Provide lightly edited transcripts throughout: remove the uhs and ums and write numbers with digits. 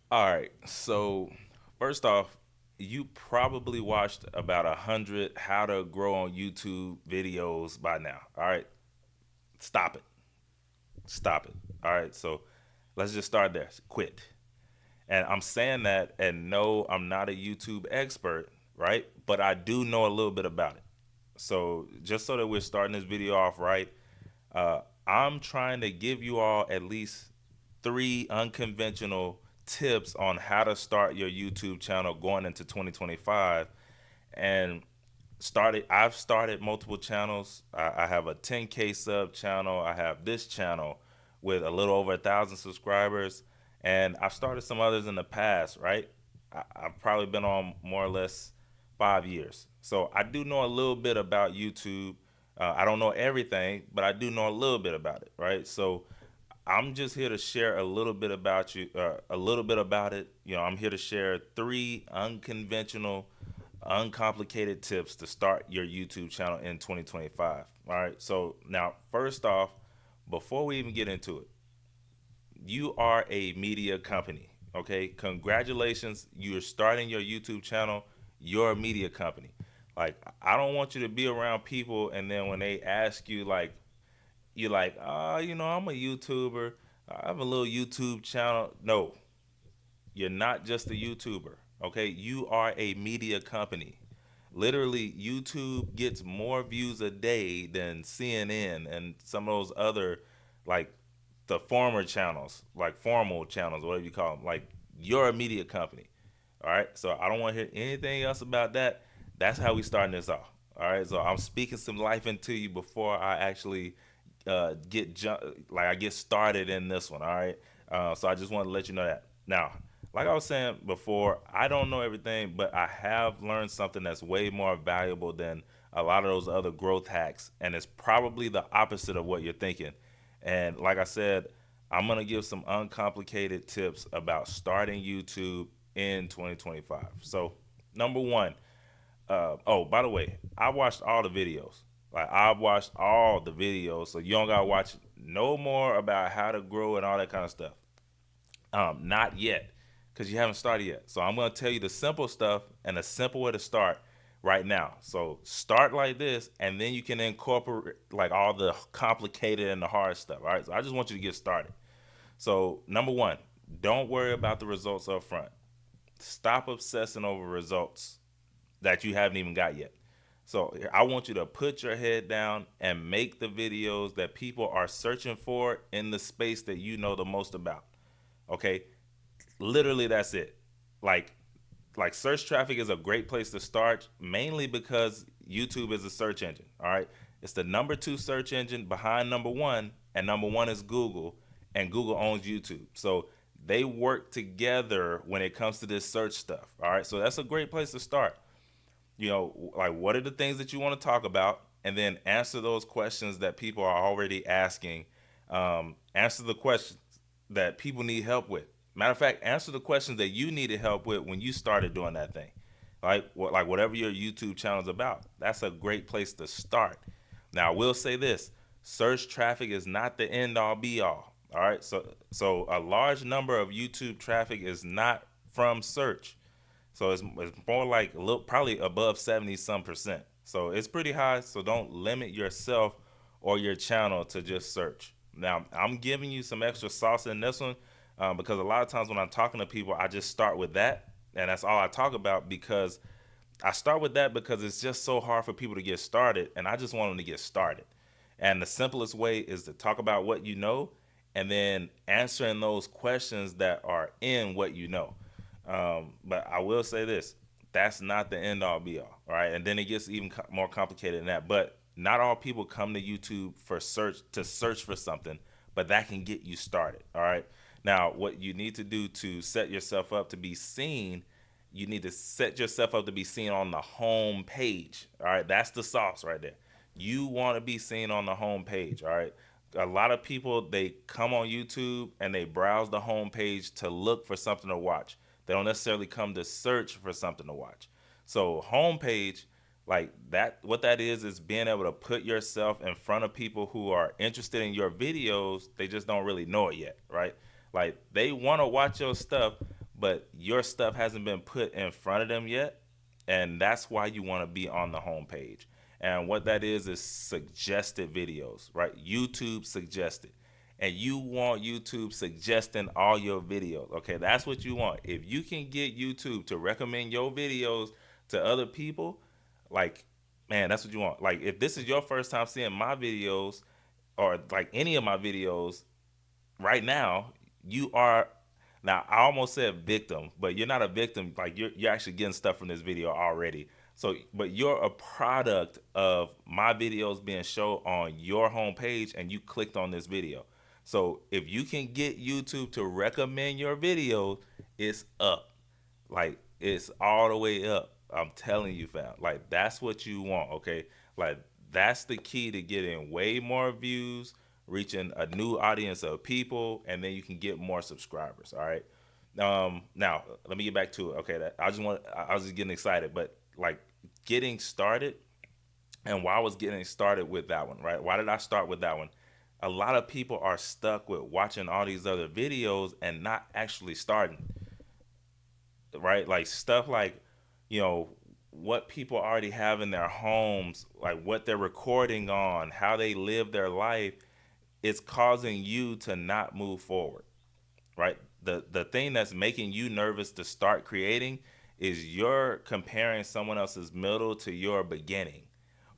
All right. So first off, you probably watched about 100 how to grow on YouTube videos by now. All right. Stop it. Stop it. All right. So let's just start there. Quit. And I'm saying that, and no, I'm not a YouTube expert, right? But I do know a little bit about it. So just so that we're starting this video off right, I'm trying to give you all at least three unconventional tips on how to start your YouTube channel going into 2025. And I've started multiple channels. I have a 10K sub channel. I have this channel with a little over 1,000 subscribers, and I've started some others in the past. Right, I've probably been on more or less 5 years, so I do know a little bit about YouTube. I don't know everything, but I do know a little bit about it. Right, so I'm just here to share a little bit about a little bit about it. I'm here to share three unconventional, uncomplicated tips to start your YouTube channel in 2025. All right. So now, first off, before we even get into it, you are a media company. Okay. Congratulations. You're starting your YouTube channel. You're a media company. Like, I don't want you to be around people and then when they ask you, like, you're like, I'm a YouTuber. I have a little YouTube channel. No, you're not just a YouTuber. Okay, you are a media company. Literally, YouTube gets more views a day than CNN and some of those other, like, the former channels, like formal channels, whatever you call them. Like, you're a media company. All right, so I don't want to hear anything else about that. That's how we starting this off. All right, so I'm speaking some life into you before I actually I get started in this one. All right, so I just want to let you know that. Now, like I was saying before, I don't know everything, but I have learned something that's way more valuable than a lot of those other growth hacks, and it's probably the opposite of what you're thinking. And like I said, I'm gonna give some uncomplicated tips about starting YouTube in 2025. So, number one, oh, by the way, I watched all the videos. Like, I've watched all the videos, so you don't gotta watch no more about how to grow and all that kind of stuff. Not yet, because you haven't started yet. So I'm gonna tell you the simple stuff and a simple way to start right now. So start like this, and then you can incorporate like all the complicated and the hard stuff. All right. So I just want you to get started. So number one, don't worry about the results up front. Stop obsessing over results that you haven't even got yet. So I want you to put your head down and make the videos that people are searching for in the space that you know the most about. Okay, literally that's it. Like like search traffic is a great place to start, mainly because YouTube is a search engine. All right, it's the number two search engine behind number one, and number one is Google, and Google owns YouTube. So they work together when it comes to this search stuff. All right, so that's a great place to start. Like, what are the things that you want to talk about, and then answer those questions that people are already asking. Answer the questions that people need help with. Matter of fact, answer the questions that you needed help with when you started doing that thing. Like whatever your YouTube channel is about. That's a great place to start. Now, I will say this: search traffic is not the end all be all. All right, so a large number of YouTube traffic is not from search. So it's more like a little, probably above 70 some percent. So it's pretty high. So don't limit yourself or your channel to just search. Now, I'm giving you some extra sauce in this one because a lot of times when I'm talking to people, I just start with that. And that's all I talk about because I start with that because it's just so hard for people to get started. And I just want them to get started. And the simplest way is to talk about what you know and then answering those questions that are in what you know. But I will say this: that's not the end all be all. All right, and then it gets even more complicated than that. But not all people come to YouTube for search for something, but that can get you started. All right. Now, what you need to do to set yourself up to be seen, you need to set yourself up to be seen on the home page. All right, that's the sauce right there. You want to be seen on the home page. All right. A lot of people, they come on YouTube and they browse the home page to look for something to watch. They don't necessarily come to search for something to watch. So homepage, like that, what that is being able to put yourself in front of people who are interested in your videos. They just don't really know it yet, right? Like, they want to watch your stuff, but your stuff hasn't been put in front of them yet, and that's why you want to be on the homepage. And what that is suggested videos, right? YouTube suggested. And you want YouTube suggesting all your videos. Okay, that's what you want. If you can get YouTube to recommend your videos to other people, like, man, that's what you want. Like, if this is your first time seeing my videos or like any of my videos right now, you are, now I almost said victim, but you're not a victim. Like, you're actually getting stuff from this video already. So, but you're a product of my videos being shown on your homepage, and you clicked on this video. So if you can get YouTube to recommend your video, it's up. Like, it's all the way up. I'm telling you, fam. Like, that's what you want, okay? Like, that's the key to getting way more views, reaching a new audience of people, and then you can get more subscribers. All right. Now let me get back to it. Okay, I was just getting excited, but like, getting started, and why I was getting started with that one, right? Why did I start with that one? A lot of people are stuck with watching all these other videos and not actually starting, right? Like, stuff like, you know, what people already have in their homes, like what they're recording on, how they live their life, it's causing you to not move forward, right? The thing that's making you nervous to start creating is you're comparing someone else's middle to your beginning,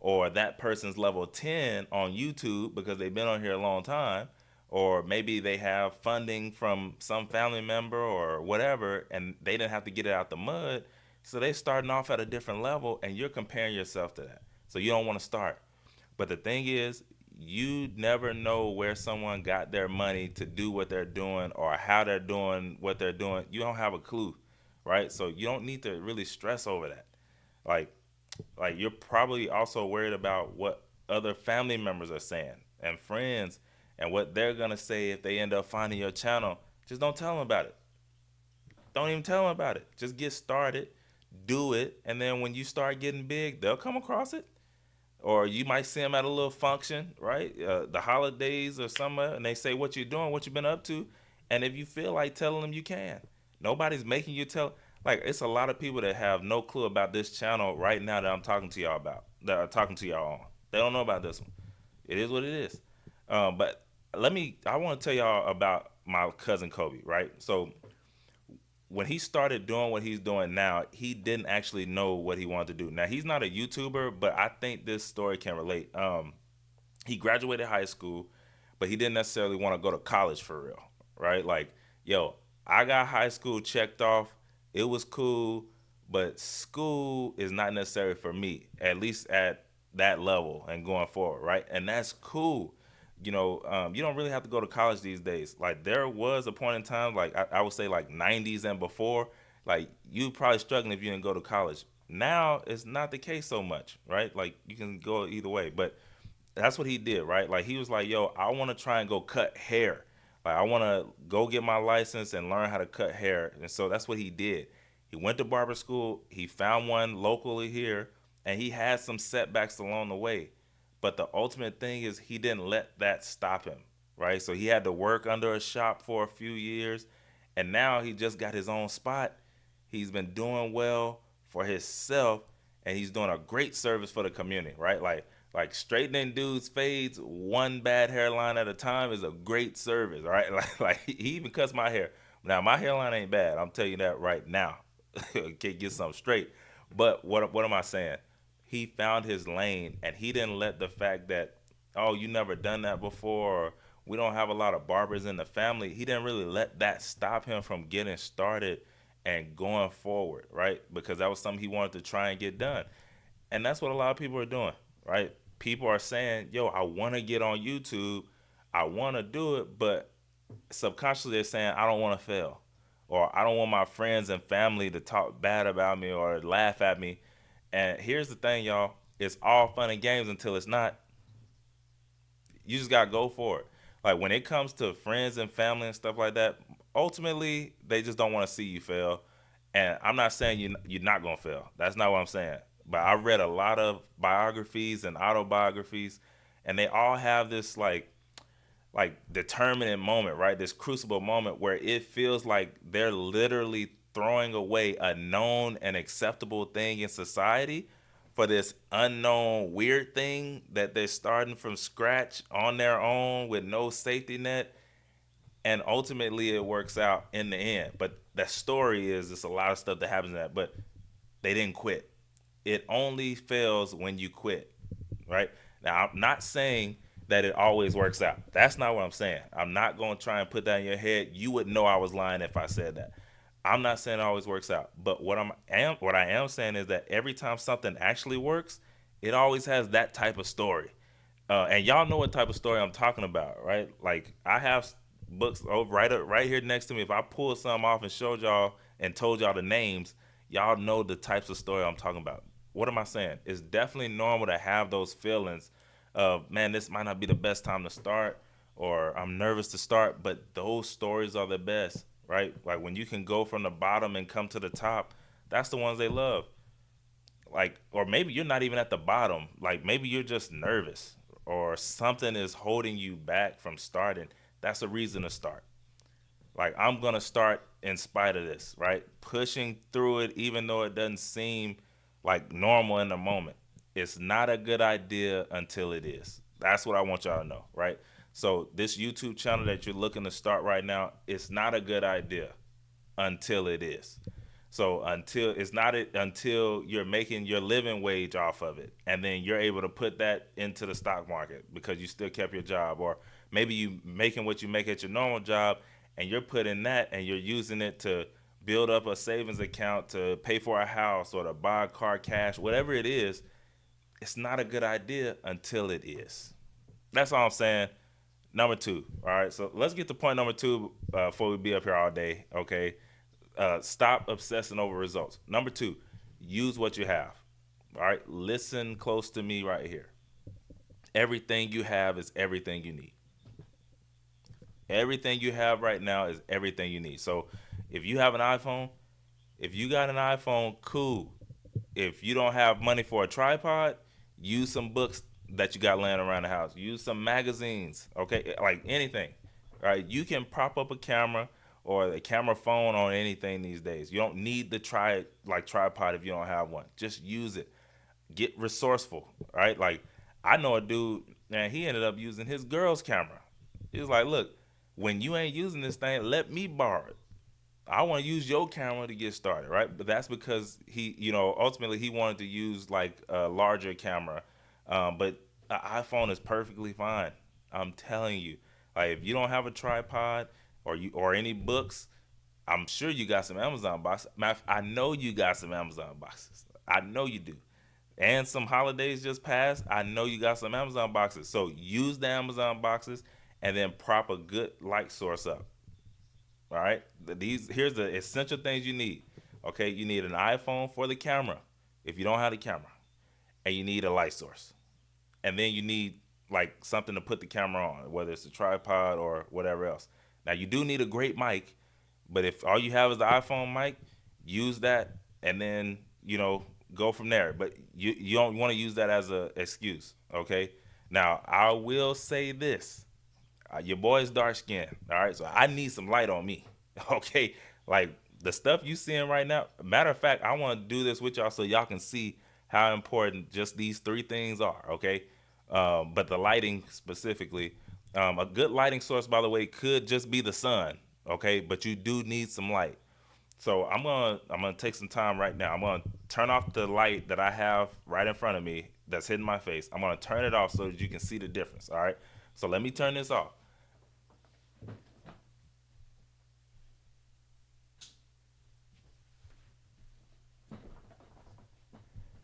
or that person's level 10 on YouTube because they've been on here a long time, or maybe they have funding from some family member or whatever, and they didn't have to get it out the mud, so they're starting off at a different level, and you're comparing yourself to that, so you don't want to start. But the thing is, you never know where someone got their money to do what they're doing, or how they're doing what they're doing. You don't have a clue, right? So you don't need to really stress over that. Like, you're probably also worried about what other family members are saying and friends, and what they're gonna say if they end up finding your channel. Just don't tell them about it. Don't even tell them about it. Just get started, do it, and then when you start getting big, they'll come across it, or you might see them at a little function, right? The holidays or somewhere, and they say, "What you doing? What you been up to?" And if you feel like telling them, you can. Nobody's making you tell. Like, it's a lot of people that have no clue about this channel right now that I'm talking to y'all about, that are talking to y'all on. They don't know about this one. It is what it is. But I want to tell y'all about my cousin Kobe, right? So when he started doing what he's doing now, he didn't actually know what he wanted to do. Now, he's not a YouTuber, but I think this story can relate. He graduated high school, but he didn't necessarily want to go to college for real, right? Like, yo, I got high school checked off. It was cool, but school is not necessary for me, at least at that level and going forward, right? And that's cool. You don't really have to go to college these days. Like, there was a point in time, like I would say like 90s and before, like, you probably struggling if you didn't go to college. Now it's not the case so much, right? Like, you can go either way, but that's what he did, right? Like, he was like, yo, I want to try and go cut hair. Like, I want to go get my license and learn how to cut hair. And so that's what he did. He went to barber school. He found one locally here, and he had some setbacks along the way. But the ultimate thing is, he didn't let that stop him, right? So he had to work under a shop for a few years, and now he just got his own spot. He's been doing well for himself, and he's doing a great service for the community, right? Like straightening dudes' fades one bad hairline at a time is a great service, right? Like he even cuts my hair. Now my hairline ain't bad. I'm telling you that right now. Can't get something straight. But what am I saying? He found his lane, and he didn't let the fact that, oh, you never done that before, or we don't have a lot of barbers in the family. He didn't really let that stop him from getting started and going forward, right? Because that was something he wanted to try and get done. And that's what a lot of people are doing, right? People are saying, yo, I want to get on YouTube. I want to do it, but subconsciously they're saying, I don't want to fail. Or I don't want my friends and family to talk bad about me or laugh at me. And here's the thing, y'all. It's all fun and games until it's not. You just gotta go for it. Like, when it comes to friends and family and stuff like that, ultimately they just don't want to see you fail. And I'm not saying you're not gonna fail. That's not what I'm saying. But I read a lot of biographies and autobiographies, and they all have this, like, like determinant moment, right? This crucible moment where it feels like they're literally throwing away a known and acceptable thing in society for this unknown weird thing that they're starting from scratch on their own with no safety net. And ultimately it works out in the end. But the story is it's a lot of stuff that happens in that, but they didn't quit. It only fails when you quit, right? Now, I'm not saying that it always works out. That's not what I'm saying. I'm not going to try and put that in your head. You would know I was lying if I said that. I'm not saying it always works out. But what I am saying is that every time something actually works, it always has that type of story. And y'all know what type of story I'm talking about, right? Like I have books over right here next to me. If I pulled some off and showed y'all and told y'all the names, y'all know the types of story I'm talking about. What am I saying? It's definitely normal to have those feelings of, man, this might not be the best time to start, or I'm nervous to start, but those stories are the best, right? Like when you can go from the bottom and come to the top, that's the ones they love. Like, or maybe you're not even at the bottom, like maybe you're just nervous or something is holding you back from starting. That's a reason to start. Like I'm gonna start in spite of this, right? Pushing through it even though it doesn't seem like normal in the moment. It's not a good idea until it is. That's what I want y'all to know, right? So this YouTube channel that you're looking to start right now, it's not a good idea until it is. So until it's not it until you're making your living wage off of it, and then you're able to put that into the stock market because you still kept your job, or maybe you making what you make at your normal job, and you're putting that and you're using it to build up a savings account to pay for a house or to buy a car cash, whatever it is. It's not a good idea until it is. That's all I'm saying. Number two. All right. So let's get to point number two before we be up here all day. Okay. Stop obsessing over results. Number two, use what you have. All right. Listen close to me right here. Everything you have is everything you need. Everything you have right now is everything you need. So if you have an iPhone, if you got an iPhone, cool. If you don't have money for a tripod, use some books that you got laying around the house. Use some magazines, okay? Like anything, right? You can prop up a camera or a camera phone on anything these days. You don't need the tripod if you don't have one. Just use it. Get resourceful, right? Like I know a dude, man, he ended up using his girl's camera. He was like, look, when you ain't using this thing, let me borrow it. I want to use your camera to get started, right? But that's because he, ultimately he wanted to use like a larger camera. But an iPhone is perfectly fine. I'm telling you, like if you don't have a tripod or any books, I'm sure you got some Amazon boxes. I know you got some Amazon boxes. I know you do. And some holidays just passed. I know you got some Amazon boxes. So use the Amazon boxes and then prop a good light source up. All right. These here's the essential things you need. Okay, you need an iPhone for the camera if you don't have the camera, and you need a light source, and then you need like something to put the camera on, whether it's a tripod or whatever else. Now you do need a great mic, but if all you have is the iPhone mic, use that, and then go from there. But you don't want to use that as a excuse. Okay. Now I will say this: your boy's dark skinned. All right, so I need some light on me. Okay, like the stuff you seeing right now. Matter of fact, I want to do this with y'all so y'all can see how important just these three things are. Okay, but the lighting specifically, a good lighting source, by the way, could just be the sun. Okay, but you do need some light. So I'm gonna take some time right now. I'm gonna turn off the light that I have right in front of me that's hitting my face. I'm gonna turn it off so that you can see the difference. All right. So let me turn this off.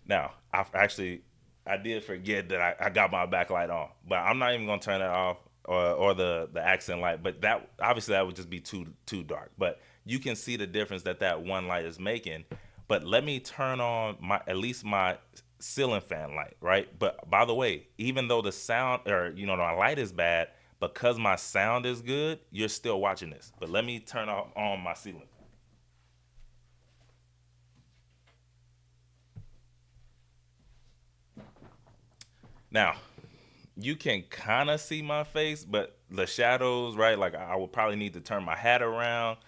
Now, I did forget that I got my backlight on, but I'm not even gonna turn it off or the accent light. But that obviously that would just be too dark. But you can see the difference that that one light is making. But let me turn on my at least my ceiling fan light, right? But by the way, even though the sound or my light is bad, because my sound is good, you're still watching this. But let me turn off on my ceiling. Now, you can kind of see my face, but the shadows, right? Like I would probably need to turn my hat around,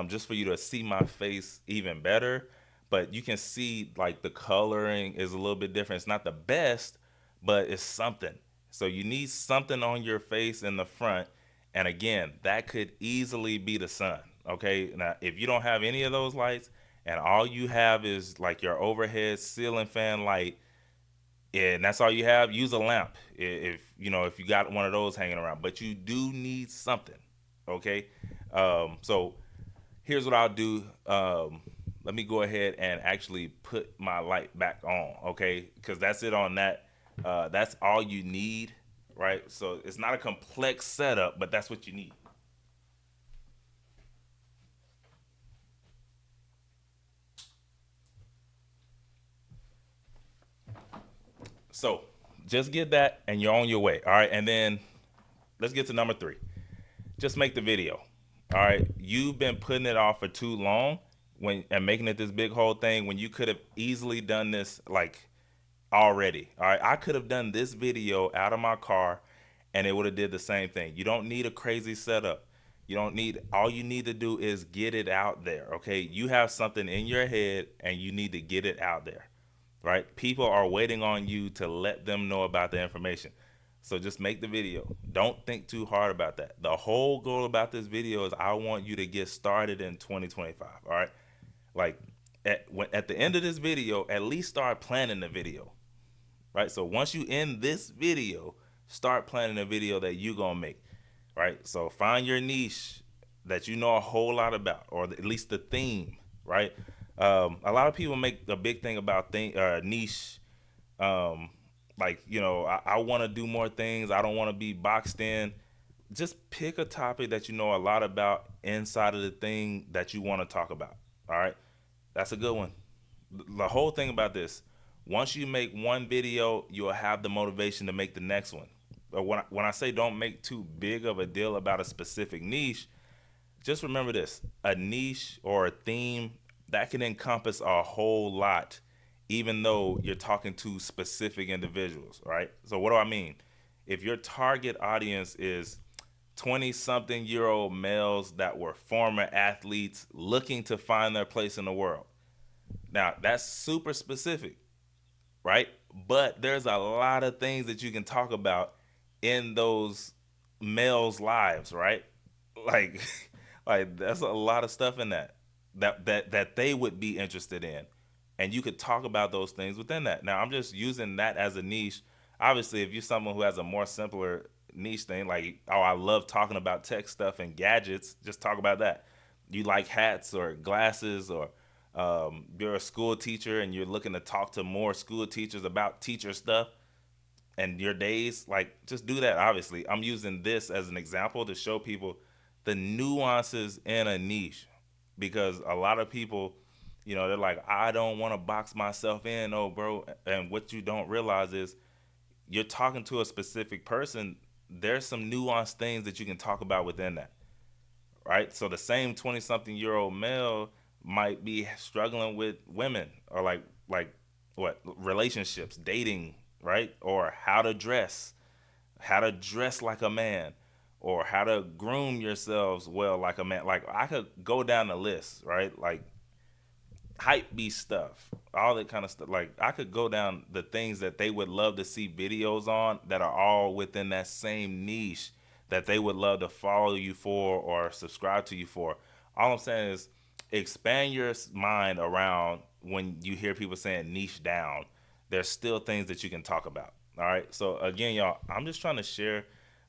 just for you to see my face even better. But you can see like the coloring is a little bit different. It's not the best, but it's something. So you need something on your face in the front. And again, that could easily be the sun. Okay. Now, if you don't have any of those lights and all you have is like your overhead ceiling fan light, and that's all you have, use a lamp. If you know, if you got one of those hanging around, but you do need something. Okay. So here's what I'll do. Let me go ahead and actually put my light back on, okay? Because that's it on that. That's all you need, right? So it's not a complex setup, but that's what you need. So just get that, and you're on your way. All right, and then let's get to number three. Just make the video. All right, you've been putting it off for too long when and making it this big whole thing when you could have easily done this like already. All right, I could have done this video out of my car and it would have did the same thing. You don't need a crazy setup. You don't need, all you need to do is get it out there. Okay, you have something in your head and you need to get it out there, right? People are waiting on you to let them know about the information. So just make the video. Don't think too hard about that. The whole goal about this video is I want you to get started in 2025. All right, like at the end of this video, at least start planning the video, right? So once you end this video, start planning a video that you gonna make, right? So find your niche that you know a whole lot about, or at least the theme, right? A lot of people make a big thing about niche. Um, like, you know, I want to do more things. I don't want to be boxed in. Just pick a topic that you know a lot about inside of the thing that you want to talk about. All right, that's a good one. The whole thing about this, once you make one video, you'll have the motivation to make the next one. But when I say don't make too big of a deal about a specific niche, just remember this: a niche or a theme that can encompass a whole lot, even though you're talking to specific individuals, right? So what do I mean? If your target audience is 20 something year old males that were former athletes looking to find their place in the world, now that's super specific, right? But there's a lot of things that you can talk about in those males' lives, right? Like, like that's a lot of stuff in that they would be interested in, and you could talk about those things within that. Now, I'm just using that as a niche. Obviously, if you're someone who has a more simpler niche thing, like, oh, I love talking about tech stuff and gadgets, just talk about that. You like hats or glasses, or you're a school teacher and you're looking to talk to more school teachers about teacher stuff and your days, like, just do that. Obviously, I'm using this as an example to show people the nuances in a niche, because a lot of people, you know, they're like, I don't want to box myself in, oh bro. And what you don't realize is you're talking to a specific person. There's some nuanced things that you can talk about within that, right? So the same 20 something year old male might be struggling with women, or like what, relationships, dating, right? Or how to dress like a man, or how to groom yourselves well like a man. Like, I could go down the list, right? Like hype beast stuff, all that kind of stuff. Like, I could go down the things that they would love to see videos on that are all within that same niche that they would love to follow you for or subscribe to you for. All I'm saying is expand your mind around when you hear people saying niche down. There's still things that you can talk about. All right. So again, y'all, I'm just trying to share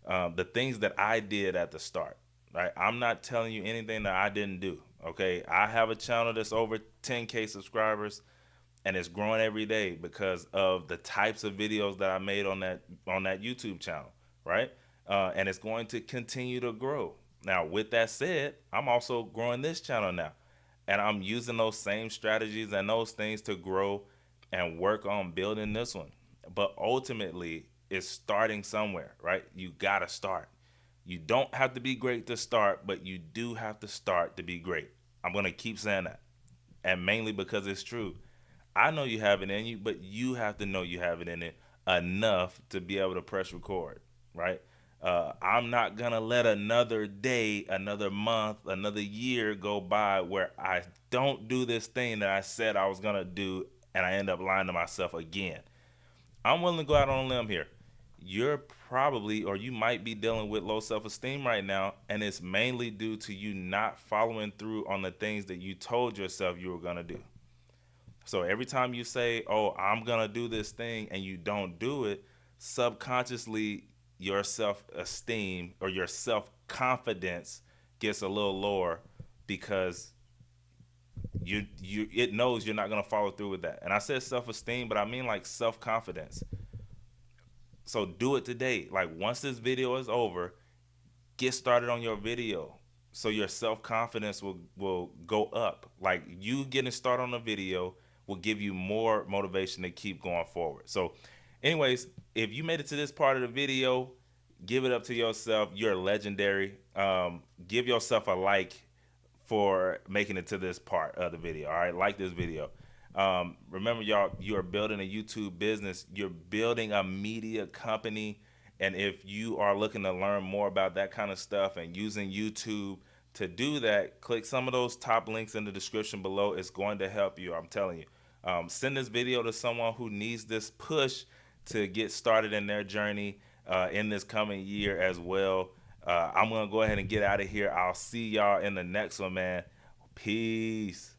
the things that I did at the start. Right. I'm not telling you anything that I didn't do. Okay. I have a channel that's over 10K subscribers, and it's growing every day because of the types of videos that I made on that YouTube channel. Right. And it's going to continue to grow. Now, with that said, I'm also growing this channel now, and I'm using those same strategies and those things to grow and work on building this one. But ultimately, it's starting somewhere, right? You gotta start. You don't have to be great to start, but you do have to start to be great. I'm gonna keep saying that, and mainly because it's true. I know you have it in you, but you have to know you have it in it enough to be able to press record, right? I'm not gonna let another day, another month, another year go by where I don't do this thing that I said I was gonna do, and I end up lying to myself again. I'm willing to go out on a limb here. You're probably, or you might be dealing with low self-esteem right now, and it's mainly due to you not following through on the things that you told yourself you were gonna do. So every time you say, "Oh, I'm gonna do this thing," and you don't do it, subconsciously your self-esteem or your self-confidence gets a little lower because you it knows you're not gonna follow through with that. And I said self-esteem, but I mean like self-confidence. So do it today. Like once this video is over, get started on your video so your self-confidence will go up. Like you getting started on a video will give you more motivation to keep going forward. So anyways, if you made it to this part of the video, give it up to yourself. You're legendary. Give yourself a like for making it to this part of the video. All right, like this video. Remember, y'all, you are building a YouTube business. You're building a media company. And if you are looking to learn more about that kind of stuff and using YouTube to do that, click some of those top links in the description below. It's going to help you. I'm telling you. Send this video to someone who needs this push to get started in their journey in this coming year as well. I'm going to go ahead and get out of here. I'll see y'all in the next one, man. Peace.